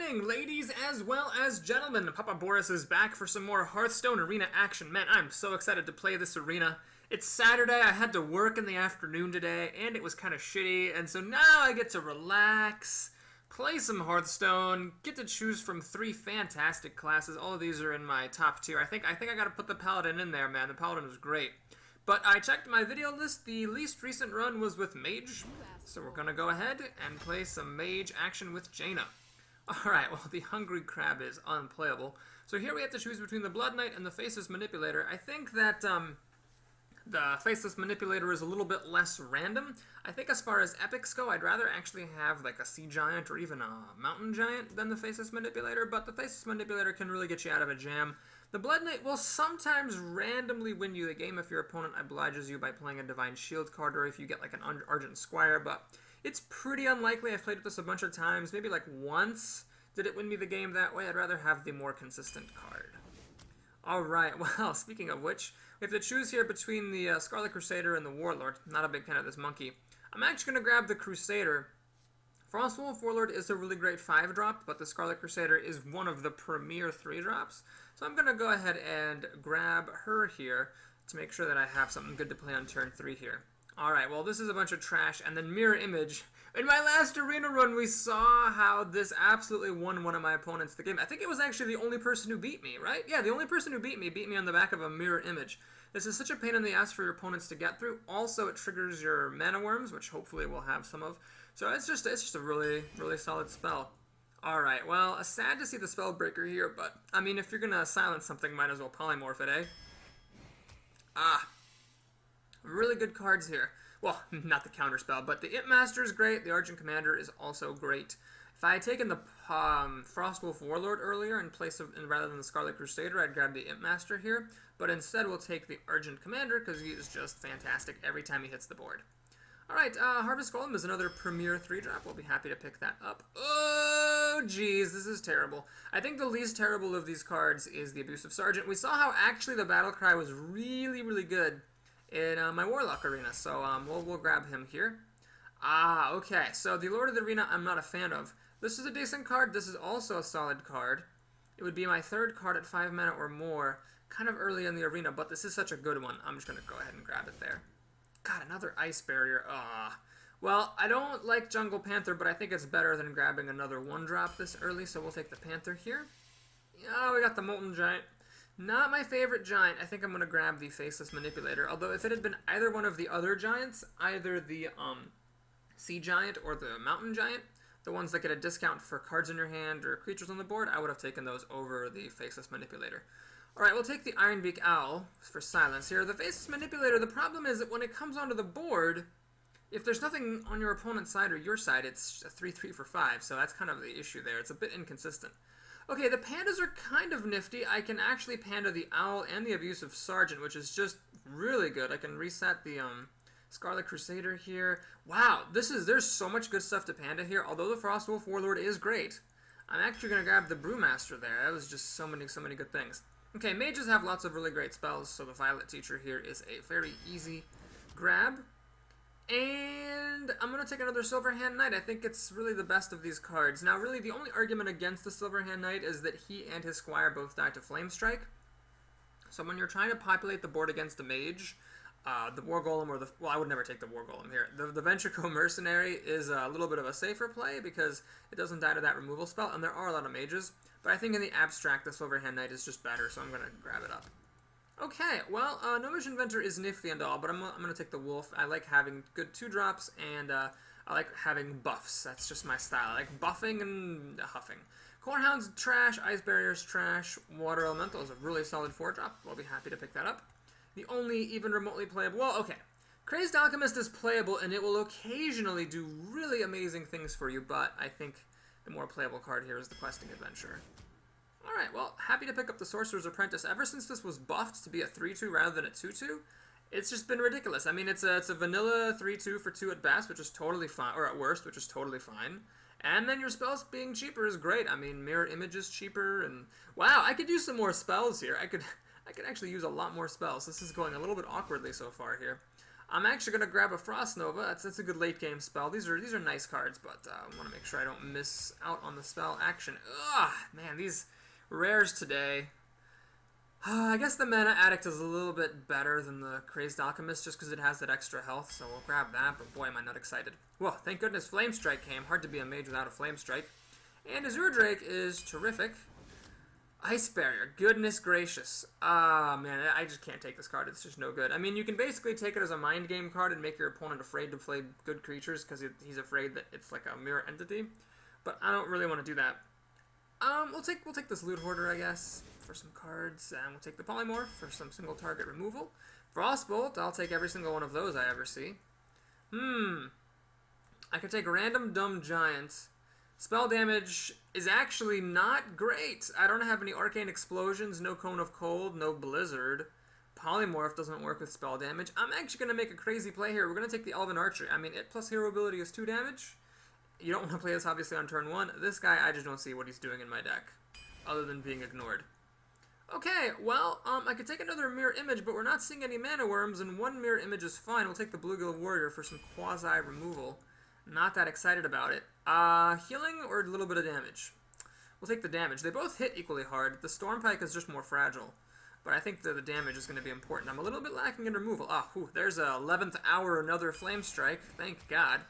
evening, ladies as well as gentlemen. Papa Boris is back for some more Hearthstone arena action. Man, I'm so excited to play this arena. It's Saturday, I had to work in the afternoon today, and it was kind of shitty, and so now I get to relax, play some Hearthstone, get to choose from 3 fantastic classes. All of these are in my top tier. I think I gotta put the Paladin in there, man. The Paladin was great. But I checked my video list, the least recent run was with Mage, so we're gonna go ahead and play some Mage action with Jaina. Alright, well, the Hungry Crab is unplayable. So here we have to choose between the Blood Knight and the Faceless Manipulator. I think that the Faceless Manipulator is a little bit less random. I think as far as epics go, I'd rather actually have like a Sea Giant or even a Mountain Giant than the Faceless Manipulator, but the Faceless Manipulator can really get you out of a jam. The Blood Knight will sometimes randomly win you the game if your opponent obliges you by playing a Divine Shield card or if you get like an Argent Squire, but it's pretty unlikely. I've played with this a bunch of times. Maybe like once did it win me the game that way. I'd rather have the more consistent card. Alright, well, speaking of which, we have to choose here between the Scarlet Crusader and the Warlord. Not a big fan of this monkey. I'm actually going to grab the Crusader. Frostwolf Warlord is a really great 5-drop, but the Scarlet Crusader is one of the premier 3-drops. So I'm going to go ahead and grab her here to make sure that I have something good to play on turn 3 here. Alright, well, this is a bunch of trash, and then Mirror Image. In my last arena run, we saw how this absolutely won one of my opponents the game. I think it was actually the only person who beat me, right? Yeah, the only person who beat me on the back of a Mirror Image. This is such a pain in the ass for your opponents to get through. Also, it triggers your Mana Worms, which hopefully we'll have some of. So it's just a really, really solid spell. Alright, well, sad to see the Spellbreaker here, but, I mean, if you're gonna silence something, might as well polymorph it, eh? Ah. Really good cards here. Well, not the counterspell, but the Imp Master is great. The Argent Commander is also great. If I had taken the Frostwolf Warlord earlier in place of, rather than the Scarlet Crusader, I'd grab the Imp Master here. But instead, we'll take the Argent Commander because he is just fantastic every time he hits the board. Alright, Harvest Golem is another premier 3-drop. We'll be happy to pick that up. Oh, jeez, this is terrible. I think the least terrible of these cards is the Abusive Sergeant. We saw how actually the Battle Cry was really, really good in my Warlock arena, so we'll grab him here. Ah, okay, so the Lord of the Arena I'm not a fan of. This is a decent card. This is also a solid card. It would be my 3rd card at 5 mana or more, kind of early in the arena, but this is such a good one. I'm just going to go ahead and grab it there. God, another Ice Barrier. Ah. Well, I don't like Jungle Panther, but I think it's better than grabbing another 1-drop this early, so we'll take the Panther here. Oh, we got the Molten Giant. Not my favorite giant. I think I'm going to grab the Faceless Manipulator, although if it had been either one of the other giants, either the Sea Giant or the Mountain Giant, the ones that get a discount for cards in your hand or creatures on the board, I would have taken those over the Faceless Manipulator. Alright, we'll take the Ironbeak Owl for silence here. The Faceless Manipulator, the problem is that when it comes onto the board, if there's nothing on your opponent's side or your side, it's a 3/3 for 5, so that's kind of the issue there. It's a bit inconsistent. Okay, the pandas are kind of nifty. I can actually panda the Owl and the Abusive Sergeant, which is just really good. I can reset the Scarlet Crusader here. Wow, there's so much good stuff to panda here. Although the Frostwolf Warlord is great, I'm actually going to grab the Brewmaster there. That was just so many good things. Okay, mages have lots of really great spells, so the Violet Teacher here is a very easy grab. And I'm going to take another Silverhand Knight. I think it's really the best of these cards. Now, really, the only argument against the Silverhand Knight is that he and his Squire both die to Flame Strike. So when you're trying to populate the board against a Mage, the War Golem or the... Well, I would never take the War Golem here. The Ventrico Mercenary is a little bit of a safer play because it doesn't die to that removal spell, and there are a lot of Mages. But I think in the abstract, the Silverhand Knight is just better, so I'm going to grab it up. Okay, well, Gnomish Inventor is nifty and all, but I'm going to take the Wolf. I like having good 2-drops, and I like having buffs. That's just my style. I like buffing and huffing. Corehound's trash, Ice Barrier's trash, Water Elemental is a really solid 4-drop. We'll be happy to pick that up. The only even remotely playable... Well, okay. Crazed Alchemist is playable, and it will occasionally do really amazing things for you, but I think the more playable card here is the Questing Adventurer. Alright, well, happy to pick up the Sorcerer's Apprentice. Ever since this was buffed to be a 3/2 rather than a 2/2, it's just been ridiculous. I mean, it's a vanilla 3/2 for 2 at best, which is totally fine, or at worst, which is totally fine. And then your spells being cheaper is great. I mean, Mirror Image is cheaper, and... Wow, I could use some more spells here. I could actually use a lot more spells. This is going a little bit awkwardly so far here. I'm actually going to grab a Frost Nova. That's a good late game spell. These are nice cards, but I want to make sure I don't miss out on the spell action. Ugh, man, these rares today. I guess the Mana Addict is a little bit better than the Crazed Alchemist just because it has that extra health, so we'll grab that, but boy am I not excited. Well, thank goodness Flame Strike came. Hard to be a mage without a Flame Strike. And Azure Drake is terrific. Ice Barrier, goodness gracious. Ah, man, I just can't take this card. It's just no good. I mean, you can basically take it as a mind game card and make your opponent afraid to play good creatures because he's afraid that it's like a mirror entity. But I don't really want to do that. We'll take this Loot Hoarder, I guess, for some cards, and we'll take the Polymorph for some single target removal. Frostbolt, I'll take every single one of those I ever see. I could take Random Dumb Giant. Spell damage is actually not great. I don't have any Arcane Explosions, no Cone of Cold, no Blizzard. Polymorph doesn't work with spell damage. I'm actually going to make a crazy play here. We're going to take the Elven Archer. I mean, it plus hero ability is 2 damage. You don't want to play this, obviously, on turn 1. This guy, I just don't see what he's doing in my deck, other than being ignored. Okay, well, I could take another Mirror Image, but we're not seeing any Mana Worms, and 1 Mirror Image is fine. We'll take the Bluegill Warrior for some quasi-removal. Not that excited about it. Healing or a little bit of damage? We'll take the damage. They both hit equally hard. The Stormpike is just more fragile. But I think the damage is going to be important. I'm a little bit lacking in removal. There's a 11th hour, another Flame Strike. Thank God.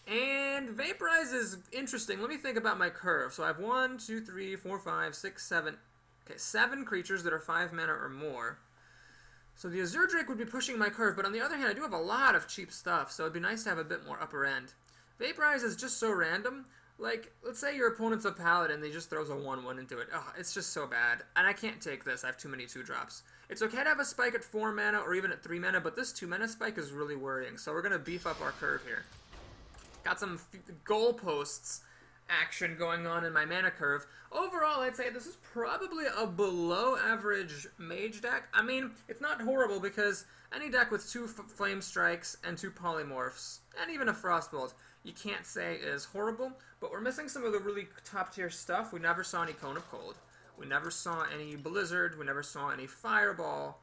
And Vaporize is interesting. Let me think about my curve. So I have 1, 2, 3, 4, 5, 6, 7. Okay, 7 creatures that are 5 mana or more. So the Azure Drake would be pushing my curve, but on the other hand, I do have a lot of cheap stuff, so it'd be nice to have a bit more upper end. Vaporize is just so random. Like, let's say your opponent's a paladin, they just throws a 1/1 into it. Oh, it's just so bad. And I can't take this. I have too many 2-drops. It's okay to have a spike at 4 mana or even at 3 mana, but this 2 mana spike is really worrying, so we're going to beef up our curve here. Got some goalposts action going on in my mana curve. Overall, I'd say this is probably a below average mage deck. I mean, it's not horrible because any deck with 2 Flame Strikes and 2 Polymorphs, and even a Frostbolt, you can't say is horrible, but we're missing some of the really top tier stuff. We never saw any Cone of Cold. We never saw any Blizzard. We never saw any Fireball.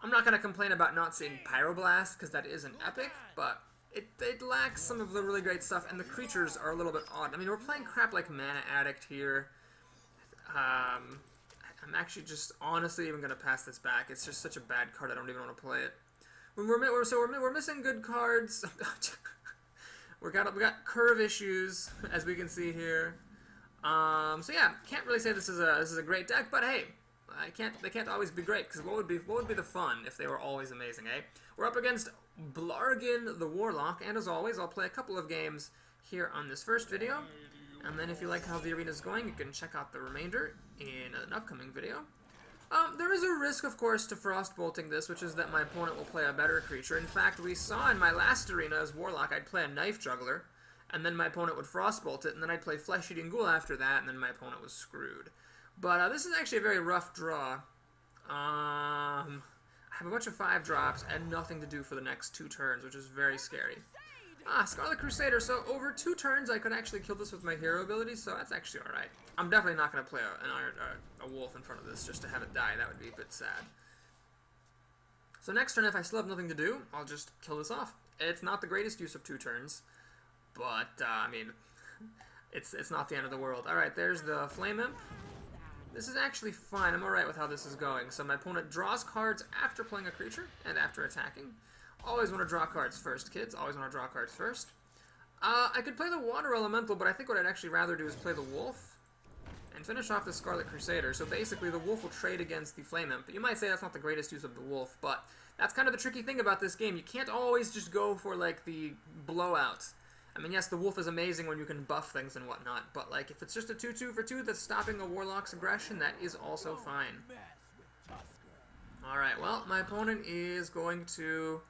I'm not going to complain about not seeing Pyroblast because that is an epic, but it lacks some of the really great stuff, and the creatures are a little bit odd. I mean, we're playing crap like Mana Addict here. I'm actually just honestly even going to pass this back. It's just such a bad card, I don't even want to play it. We're missing good cards. we got curve issues, as we can see here. So yeah, can't really say this is a great deck, but hey, they can't always be great, because what would be the fun if they were always amazing, eh? We're up against Blargin the Warlock, and as always, I'll play a couple of games here on this first video, and then if you like how the arena is going, you can check out the remainder in an upcoming video. There is a risk, of course, to Frostbolting this, which is that my opponent will play a better creature. In fact, we saw in my last arena as Warlock, I'd play a Knife Juggler, and then my opponent would Frostbolt it, and then I'd play Flesh-Eating Ghoul after that, and then my opponent was screwed. But this is actually a very rough draw. I have a bunch of 5-drops and nothing to do for the next 2 turns, which is very scary. Scarlet Crusader. So over 2 turns, I could actually kill this with my hero ability, so that's actually alright. I'm definitely not going to play a wolf in front of this just to have it die. That would be a bit sad. So next turn, if I still have nothing to do, I'll just kill this off. It's not the greatest use of 2 turns, but, I mean, it's not the end of the world. Alright, there's the Flame Imp. This is actually fine. I'm alright with how this is going. So my opponent draws cards after playing a creature and after attacking. Always want to draw cards first, kids. Always want to draw cards first. I could play the Water Elemental, but I think what I'd actually rather do is play the Wolf and finish off the Scarlet Crusader. So basically, the Wolf will trade against the Flame Imp. You might say that's not the greatest use of the Wolf, but that's kind of the tricky thing about this game. You can't always just go for, like, the blowout. I mean, yes, the Wolf is amazing when you can buff things and whatnot, but, like, if it's just a 2/2 for 2 that's stopping a Warlock's aggression, that is also fine. Alright, well, my opponent is going to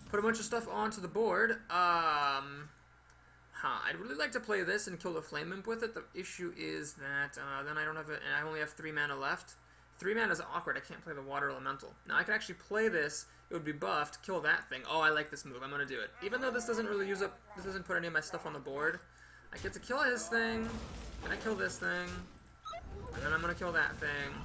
put a bunch of stuff onto the board. I'd really like to play this and kill the Flame Imp with it. The issue is that then I don't have it, and I only have 3 mana left. 3 mana is awkward. I can't play the Water Elemental. Now, I could actually play this. It would be buffed. Kill that thing. Oh, I like this move. I'm going to do it. Even though this doesn't really use up... This doesn't put any of my stuff on the board. I get to kill his thing. And I kill this thing. And then I'm going to kill that thing.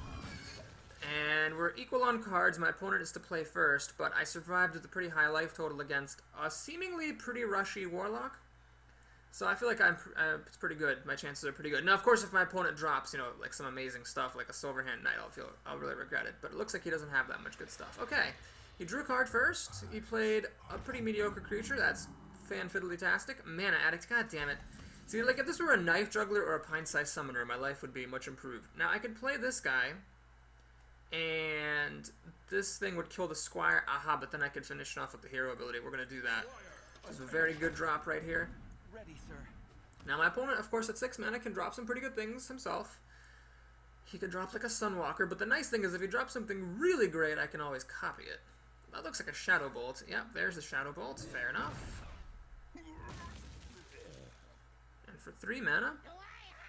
And we're equal on cards. My opponent is to play first, but I survived with a pretty high life total against a seemingly pretty rushy Warlock. So I feel like it's pretty good. My chances are pretty good. Now, of course, if my opponent drops, you know, like some amazing stuff, like a Silverhand Knight, I'll really regret it. But it looks like he doesn't have that much good stuff. Okay, he drew a card first. He played a pretty mediocre creature. That's fan-fiddly-tastic. Mana Addict. God damn it. See, like if this were a Knife Juggler or a Pint-Sized Summoner, my life would be much improved. Now I could play this guy, and this thing would kill the Squire. Aha! But then I could finish it off with the hero ability. We're gonna do that. This is a very good drop right here. Ready, sir. Now my opponent, of course, at 6 mana can drop some pretty good things himself. He can drop like a Sunwalker, but the nice thing is if he drops something really great, I can always copy it. That looks like a Shadow Bolt. Yep, there's a Shadow Bolt. Fair enough. And for 3 mana,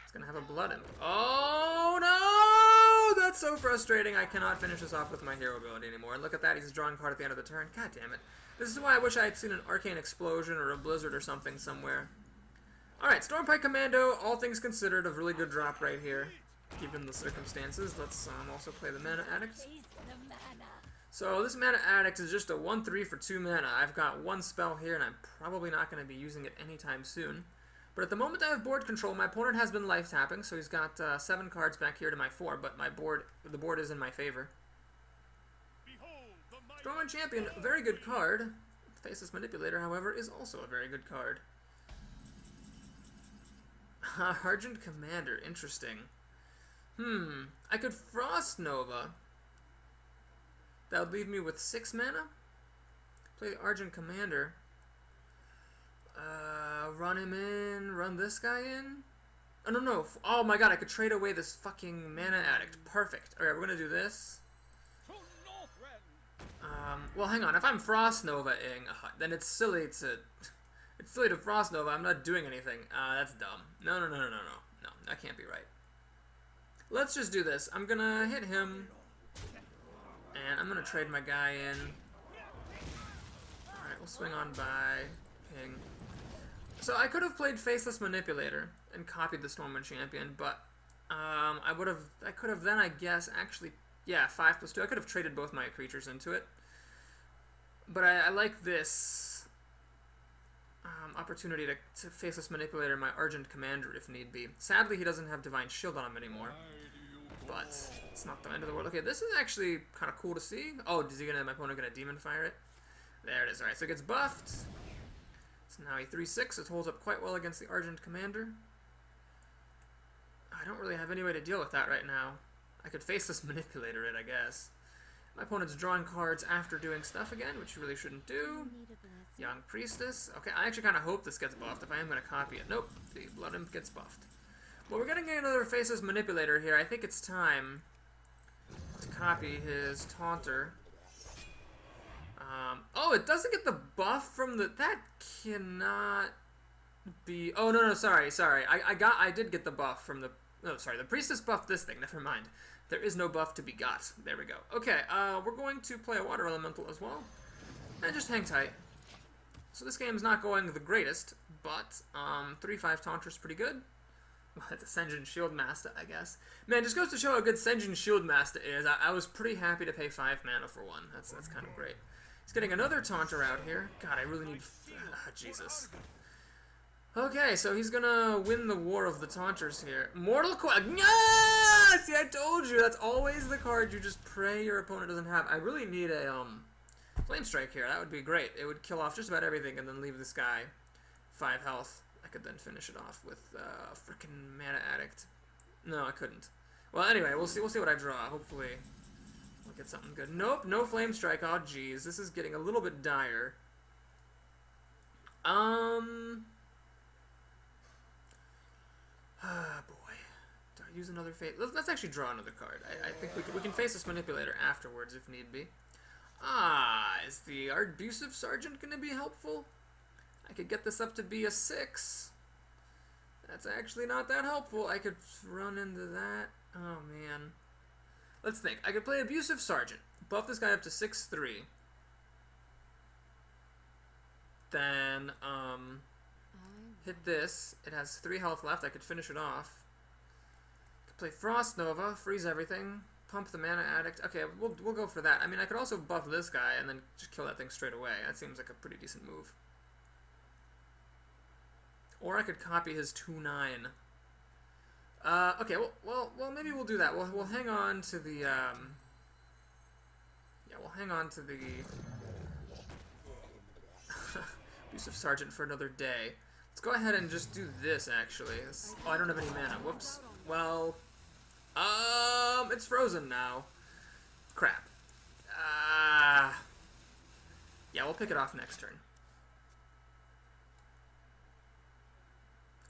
it's gonna have a Blood Imp. Oh no! That's so frustrating. I cannot finish this off with my hero ability anymore. And look at that, he's drawing a card at the end of the turn. God damn it. This is why I wish I had seen an Arcane Explosion or a Blizzard or something somewhere. Alright, Stormpike Commando, all things considered, a really good drop right here, given the circumstances. Let's also play the Mana Addict. So this Mana Addict is just a 1/3 for 2 mana. I've got 1 spell here, and I'm probably not going to be using it anytime soon. But at the moment I have board control, my opponent has been life tapping, so he's got 7 cards back here to my 4, but the board is in my favor. Strongman Champion, a very good card. Faceless Manipulator, however, is also a very good card. Argent Commander, interesting. I could Frost Nova. That would leave me with 6 mana. Play the Argent Commander. Run him in, run this guy in. Oh, no. Oh my god, I could trade away this fucking Mana Addict. Perfect. Alright, we're gonna do this. Well, hang on. If I'm Frost Nova-ing, then it's silly to Frost Nova. I'm not doing anything. That's dumb. No. No, that can't be right. Let's just do this. I'm gonna hit him, and I'm gonna trade my guy in. Alright, we'll swing on by, ping. So I could have played Faceless Manipulator and copied the Stormwind Champion, but I could have then, I guess, actually, yeah, 5+2. I could have traded both my creatures into it. But I like this opportunity to Faceless Manipulator my Argent Commander if need be. Sadly, he doesn't have Divine Shield on him anymore. But it's not the end of the world. Okay, this is actually kind of cool to see. Oh, my opponent gonna Demon Fire it? There it is. Alright, so it gets buffed. So now he 3/6. It holds up quite well against the Argent Commander. I don't really have any way to deal with that right now. I could Faceless Manipulator it, I guess. My opponent's drawing cards after doing stuff again, which you really shouldn't do. Young Priestess. Okay, I actually kind of hope this gets buffed if I am going to copy it. Nope, the Blood Imp gets buffed. Well, we're going to get another Faceless Manipulator here. I think it's time to copy his Taunter. Oh, it doesn't get the buff from the... That cannot be... Oh, no, sorry. I did get the buff from the... No, sorry, the Priestess buffed this thing. Never mind. There is no buff to be got. There we go. Okay, we're going to play a Water Elemental as well. And just hang tight. So this game's not going the greatest, but 3/5 Taunter's pretty good. Well, it's a Sen'jin Shieldmaster, I guess. Man, just goes to show how good Sen'jin Shieldmaster is. I was pretty happy to pay 5 mana for one. That's kind of great. He's getting another Taunter out here. God, I really need... Jesus. Okay, so he's gonna win the War of the Taunters here. Mortal Coil. Yeah! See, I told you. That's always the card you just pray your opponent doesn't have. I really need a Flame Strike here. That would be great. It would kill off just about everything and then leave this guy 5 health. I could then finish it off with frickin' Mana Addict. No, I couldn't. Well, anyway, we'll see what I draw. Hopefully we'll get something good. Nope, no Flame Strike. Oh, jeez. This is getting a little bit dire. Ah, boy. Do I use another face? Let's actually draw another card. I think we can face this Manipulator afterwards if need be. Ah, is the Abusive Sergeant going to be helpful? I could get this up to be a 6. That's actually not that helpful. I could run into that. Oh, man. Let's think. I could play Abusive Sergeant. Buff this guy up to 6/3. Then, hit this. It has 3 health left. I could finish it off. Could play Frost Nova, freeze everything. pump the Mana Addict. Okay, we'll go for that. I mean, I could also buff this guy and then just kill that thing straight away. That seems like a pretty decent move. Or I could copy his 2/9. Okay, well, maybe we'll do that. We'll hang on to the, yeah, we'll hang on to the Abusive Sergeant for another day. Let's go ahead and just do this, actually. Oh, I don't have any mana. Whoops. Well, it's frozen now. Crap. Yeah, we'll pick it off next turn.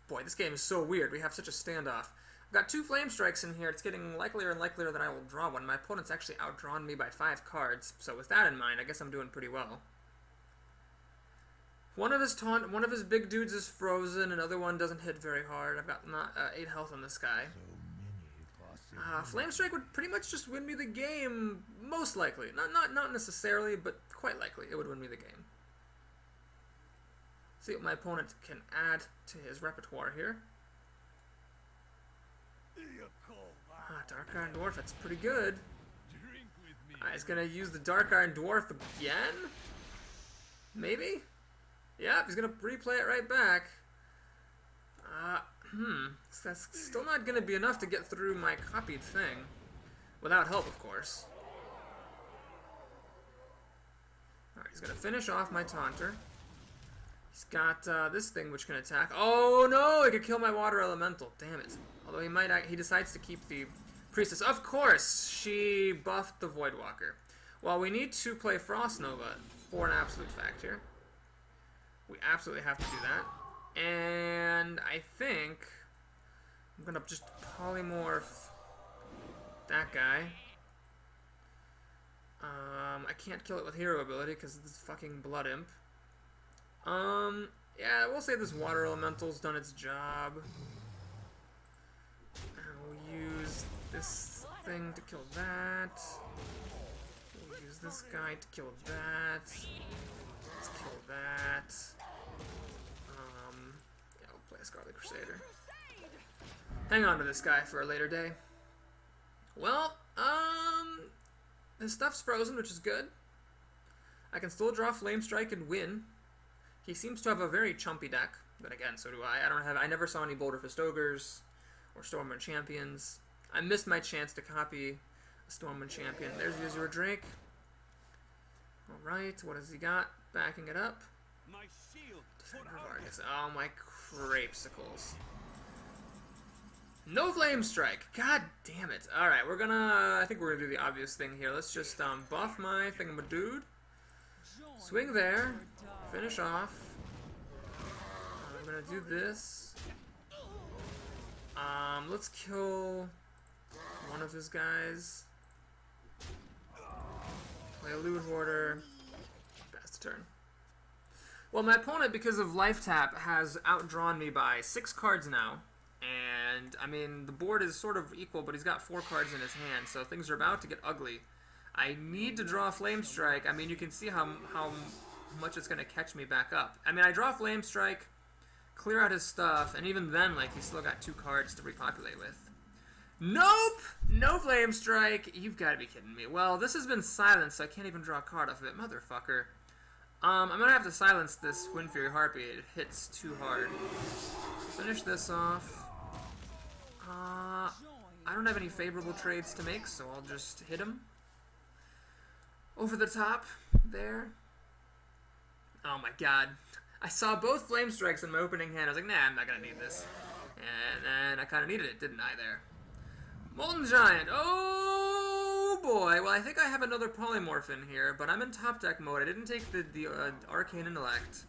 Boy, this game is so weird. We have such a standoff. I've got 2 Flame Strikes in here. It's getting likelier and likelier that I will draw one. My opponent's actually outdrawn me by 5 cards, so with that in mind, I guess I'm doing pretty well. One of his big dudes is frozen, another one doesn't hit very hard. I've got 8 health on this guy. Flame Strike would pretty much just win me the game, most likely. Not necessarily, but quite likely it would win me the game. See what my opponent can add to his repertoire here. Dark Iron Dwarf, that's pretty good. He's gonna use the Dark Iron Dwarf again? Maybe? Yep, he's gonna replay it right back. So that's still not gonna be enough to get through my copied thing. Without help, of course. Alright, he's gonna finish off my Taunter. He's got this thing which can attack. Oh no! It could kill my Water Elemental. Damn it. Although he decides to keep the Priestess. Of course! She buffed the Voidwalker. Well, we need to play Frost Nova for an absolute fact here. We absolutely have to do that. And I think I'm gonna just polymorph that guy. I can't kill it with hero ability because of this fucking Blood Imp. Yeah, we'll say this Water Elemental's done its job. And we'll use this thing to kill that. We'll use this guy to kill that. Let's kill that. Yeah, we'll play a Scarlet Crusader. Hang on to this guy for a later day. Well, his stuff's frozen, which is good. I can still draw Flame Strike and win. He seems to have a very chumpy deck. But again, so do I. I never saw any Boulder Fist Ogres or Stormwind Champions. I missed my chance to copy a Stormwind Champion. There's the Azure Drake. Alright, what has he got? Backing it up. Defender Vargas. Oh my crapesicles. No Flame Strike! God damn it. Alright, I think we're gonna do the obvious thing here. Let's just buff my thingamadude. Swing there. Finish off. I'm gonna do this. Let's kill one of his guys. Play a Loot Hoarder. Pass the turn. Well, my opponent, because of Life Tap, has outdrawn me by 6 cards now. And, I mean, the board is sort of equal, but he's got 4 cards in his hand, so things are about to get ugly. I need to draw Flame Strike. I mean, you can see how much it's going to catch me back up. I mean, I draw Flame Strike, clear out his stuff, and even then, like, he's still got 2 cards to repopulate with. Nope! No Flame Strike! You've got to be kidding me. Well, this has been silenced, so I can't even draw a card off of it. Motherfucker. I'm going to have to silence this Wind Fury Harpy. It hits too hard. Finish this off. I don't have any favorable trades to make, so I'll just hit him. Over the top, there. Oh my god. I saw both Flame Strikes in my opening hand. I was like, nah, I'm not gonna need this. And then I kinda needed it, didn't I, there? Molten Giant. Oh boy. Well, I think I have another Polymorph in here, but I'm in top deck mode. I didn't take the Arcane Intellect.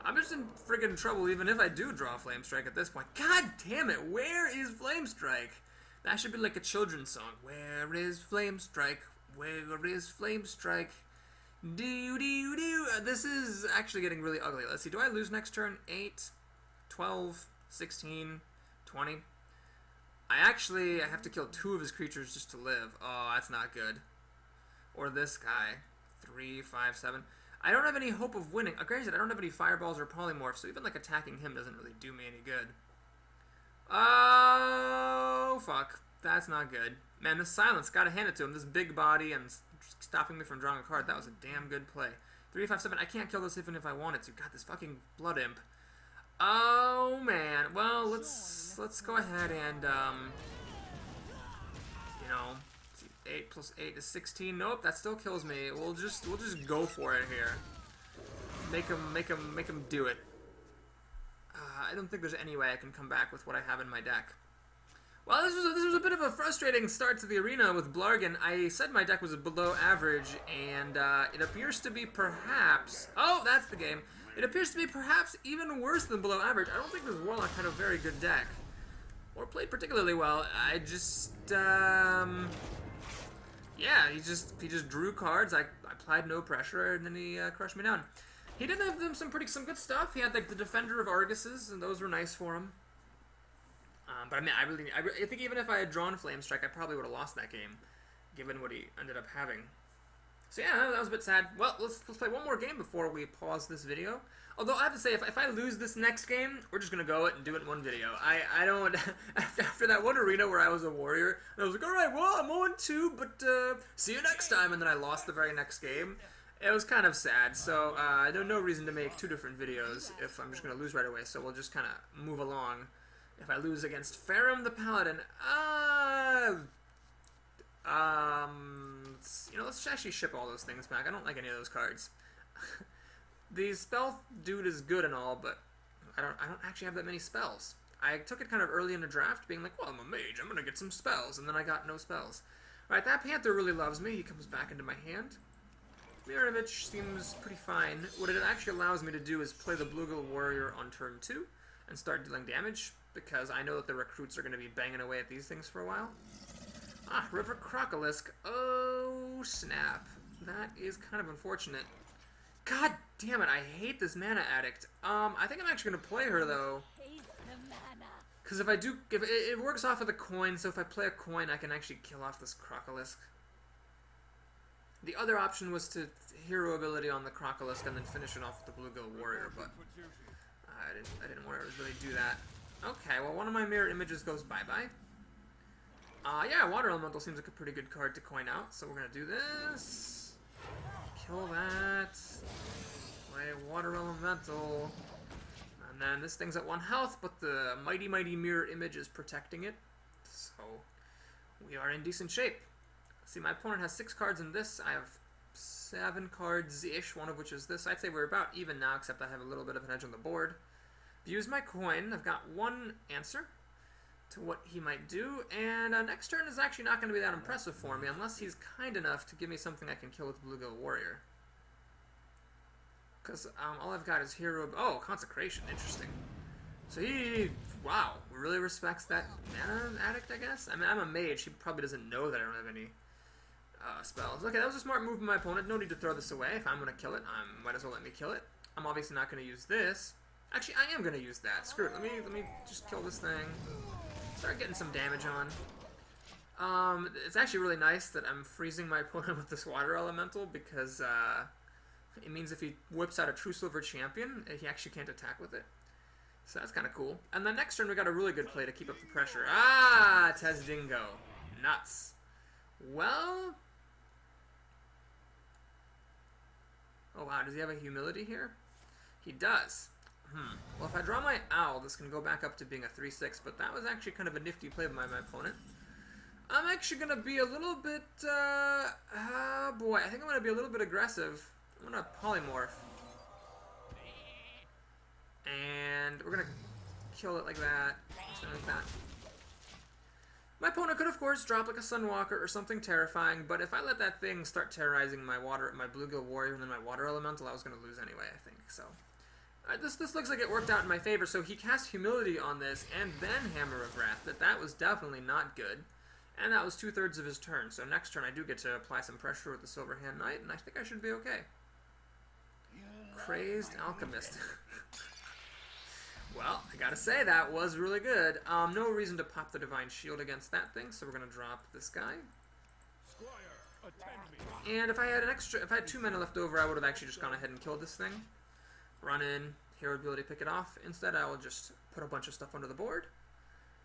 I'm just in friggin' trouble even if I do draw Flame Strike at this point. God damn it, where is Flame Strike? That should be like a children's song. Where is Flame Strike? Where is Flame Strike? Do. This is actually getting really ugly. Let's see, do I lose next turn? 8, 12, 16, 20. I have to kill 2 of his creatures just to live. Oh, that's not good. Or this guy. 3, 5, 7. I don't have any hope of winning. Granted, I don't have any fireballs or polymorphs, so even like attacking him doesn't really do me any good. Oh, fuck. That's not good. Man, this silence, gotta hand it to him. This big body and stopping me from drawing a card, that was a damn good play. 3-5-7, I can't kill this even if I wanted to. God, this fucking blood imp. Oh, man. Well, let's go ahead and, you know, 8 plus 8 is 16. Nope, that still kills me. We'll just go for it here. Make him do it. I don't think there's any way I can come back with what I have in my deck. Well, this was a bit of a frustrating start to the arena with Blargan. I said my deck was below average, and it appears to be perhaps... Oh, that's the game. It appears to be perhaps even worse than below average. I don't think this Warlock had a very good deck. Or played particularly well. I just... yeah, he just drew cards. I applied no pressure, and then he crushed me down. He did have some good stuff. He had like the Defender of Arguses, and those were nice for him. But I mean, I think even if I had drawn Flame Strike, I probably would have lost that game, given what he ended up having. So yeah, that was a bit sad. Well, let's play one more game before we pause this video. Although I have to say, if I lose this next game, we're just gonna go it and do it in one video. I don't after that one arena where I was a warrior, and I was like, all right, well, I'm 0-2, but see you next time, and then I lost the very next game. It was kind of sad, so I don't no reason to make two different videos if I'm just gonna lose right away. So we'll just kind of move along. If I lose against Farum the Paladin, you know, let's actually ship all those things back. I don't like any of those cards. The stealth dude is good and all, but I don't actually have that many spells. I took it kind of early in the draft, being like, well, I'm a mage, I'm gonna get some spells, and then I got no spells. Alright, that Panther really loves me. He comes back into my hand. Mironovich seems pretty fine. What it actually allows me to do is play the Bluegill Warrior on turn 2 and start dealing damage, because I know that the recruits are going to be banging away at these things for a while. Ah, River Crocolisk. Oh, snap. That is kind of unfortunate. God damn it, I hate this Mana Addict. I think I'm actually going to play her, though. Because if it works off of the coin, so if I play a coin, I can actually kill off this Crocolisk. The other option was to hero ability on the Crocolisk and then finish it off with the Bluegill Warrior, but I didn't want to really do that. Okay, well, one of my mirror images goes bye-bye. Yeah, Water Elemental seems like a pretty good card to coin out, so we're going to do this. Kill that. Play Water Elemental. And then this thing's at 1 health, but the mighty mirror image is protecting it. So, we are in decent shape. See, my opponent has 6 cards in this. I have 7 cards-ish, one of which is this. I'd say we're about even now, except I have a little bit of an edge on the board. Use my coin. I've got one answer to what he might do, and next turn is actually not going to be that impressive for me unless he's kind enough to give me something I can kill with Bluegill Warrior. Because all I've got is Hero... Oh, Consecration. Interesting. So he, wow, really respects that Mana Addict, I guess? I mean, I'm a mage. He probably doesn't know that I don't have any spells. Okay, that was a smart move by my opponent. No need to throw this away. If I'm going to kill it, might as well let me kill it. I'm obviously not going to use this. Actually, I am going to use that. Screw it. Let me just kill this thing. Start getting some damage on. It's actually really nice that I'm freezing my opponent with this Water Elemental because it means if he whips out a True Silver Champion, he actually can't attack with it. So that's kind of cool. And then next turn we got a really good play to keep up the pressure. Ah, Tezdingo. Nuts. Well... Oh wow, does he have a Humility here? He does. Well, if I draw my Owl, this can go back up to being a 3-6, but that was actually kind of a nifty play by my opponent. I'm actually going to be a little bit, boy, I think I'm going to be a little bit aggressive. I'm going to Polymorph. And we're going to kill it like that, something like that. My opponent could, of course, drop like a Sunwalker or something terrifying, but if I let that thing start terrorizing my Bluegill Warrior and then my Water Elemental, I was going to lose anyway, I think, so... This looks like it worked out in my favor, so he cast Humility on this, and then Hammer of Wrath. That was definitely not good, and that was 2/3 of his turn, so next turn I do get to apply some pressure with the Silver Hand Knight, and I think I should be okay. Crazed Alchemist. Well, I gotta say, that was really good. No reason to pop the Divine Shield against that thing, so we're gonna drop this guy. And if I had 2 mana left over, I would have actually just gone ahead and killed this thing. Run in, hero ability, pick it off. Instead, I will just put a bunch of stuff under the board.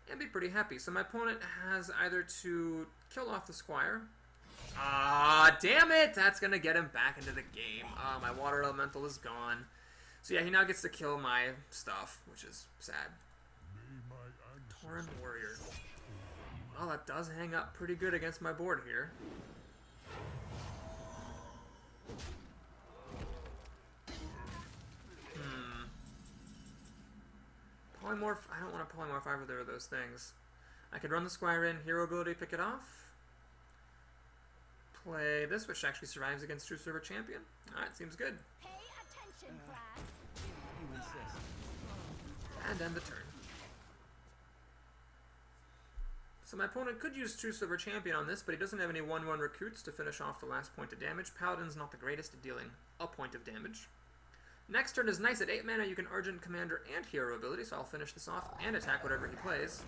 and be pretty happy. So my opponent has either to kill off the squire. Ah, damn it! That's gonna get him back into the game. My water elemental is gone. So yeah, he now gets to kill my stuff, which is sad. Tauren Warrior. Well, that does hang up pretty good against my board here. Polymorph, I don't want to polymorph either of those things. I could run the squire in, hero ability, pick it off. Play this, which actually survives against True Server Champion. Alright, seems good. Pay attention, class. You insist. And end the turn. So my opponent could use True Silver Champion on this, but he doesn't have any 1/1 recruits to finish off the last point of damage. Paladin's not the greatest at dealing a point of damage. Next turn is nice. At 8 mana you can Urgent Commander and Hero ability, so I'll finish this off and attack whatever he plays.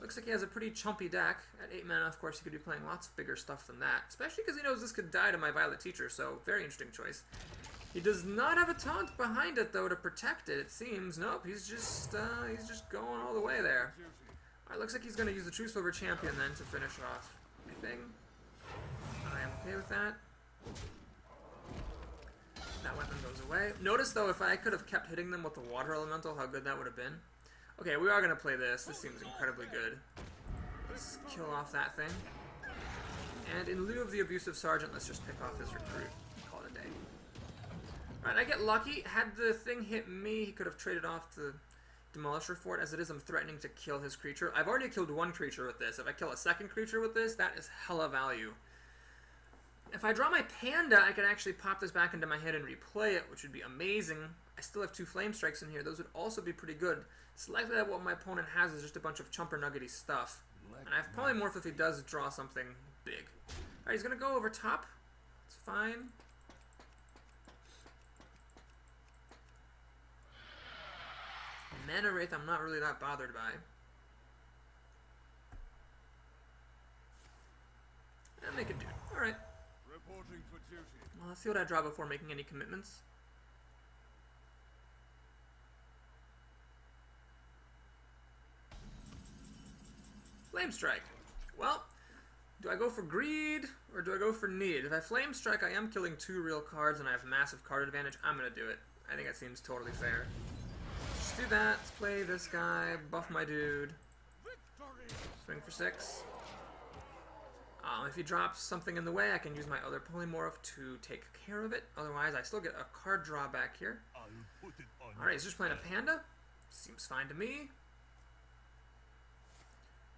Looks like he has a pretty chumpy deck. At 8 mana, of course, he could be playing lots of bigger stuff than that, especially because he knows this could die to my Violet Teacher, so very interesting choice. He does not have a taunt behind it, though, to protect it, it seems. Nope, he's just going all the way there. Alright, looks like he's going to use the True Silver Champion, then, to finish off everything. I am okay with that. That weapon goes away. Notice, though, if I could have kept hitting them with the Water Elemental, how good that would have been. Okay, we are going to play this. This seems incredibly good. Let's kill off that thing. And in lieu of the Abusive Sergeant, let's just pick off his recruit. Call it a day. Alright, I get lucky. Had the thing hit me, he could have traded off the Demolisher for it. As it is, I'm threatening to kill his creature. I've already killed one creature with this. If I kill a second creature with this, that is hella value. If I draw my Panda, I could actually pop this back into my hand and replay it, which would be amazing. I still have 2 Flame Strikes in here. Those would also be pretty good. It's likely that what my opponent has is just a bunch of chumper nuggety stuff. And I have Polymorph if he does draw something big. Alright, he's going to go over top. It's fine. Mana Wraith I'm not really that bothered by. And make it do. Alright. Reporting for duty. Well, let's see what I draw before making any commitments. Flame Strike. Well, do I go for greed or do I go for need? If I Flame Strike, I am killing 2 real cards and I have massive card advantage. I'm going to do it. I think that seems totally fair. Just do that. Let's play this guy, buff my dude. Swing for 6. If he drops something in the way, I can use my other Polymorph to take care of it. Otherwise, I still get a card draw back here. Alright, he's just playing a Panda. Seems fine to me.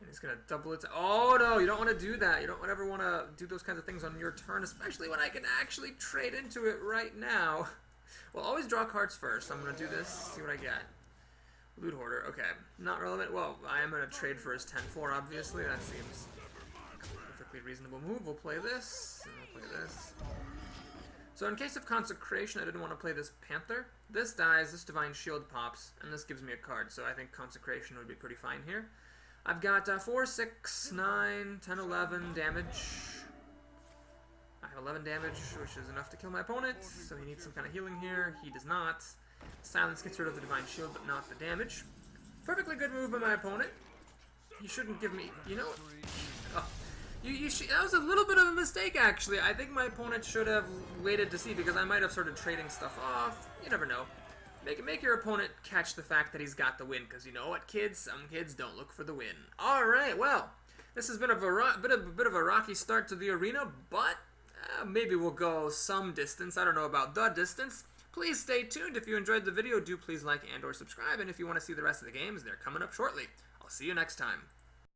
And he's going to double it. Oh, no, you don't want to do that. You don't ever want to do those kinds of things on your turn, especially when I can actually trade into it right now. Well, always draw cards first. So I'm going to do this, see what I get. Loot Hoarder, okay. Not relevant. Well, I am going to trade for his 10-4, obviously. That seems a perfectly reasonable move. We'll play this, and we'll play this. So in case of Consecration, I didn't want to play this Panther. This dies, this Divine Shield pops, and this gives me a card. So I think Consecration would be pretty fine here. I've got 4, 6, 9, 10, 11 damage. I have 11 damage, which is enough to kill my opponent, so he needs some kind of healing here. He does not. Silence gets rid of the Divine Shield, but not the damage. Perfectly good move by my opponent. He shouldn't give me... You know... Oh. That was a little bit of a mistake, actually. I think my opponent should have waited to see, because I might have started trading stuff off. You never know. Make your opponent catch the fact that he's got the win, because you know what, kids? Some kids don't look for the win. Alright, well, this has been a bit of a rocky start to the arena, but maybe we'll go some distance. I don't know about the distance. Please stay tuned. If you enjoyed the video, do please like and or subscribe, and if you want to see the rest of the games, they're coming up shortly. I'll see you next time.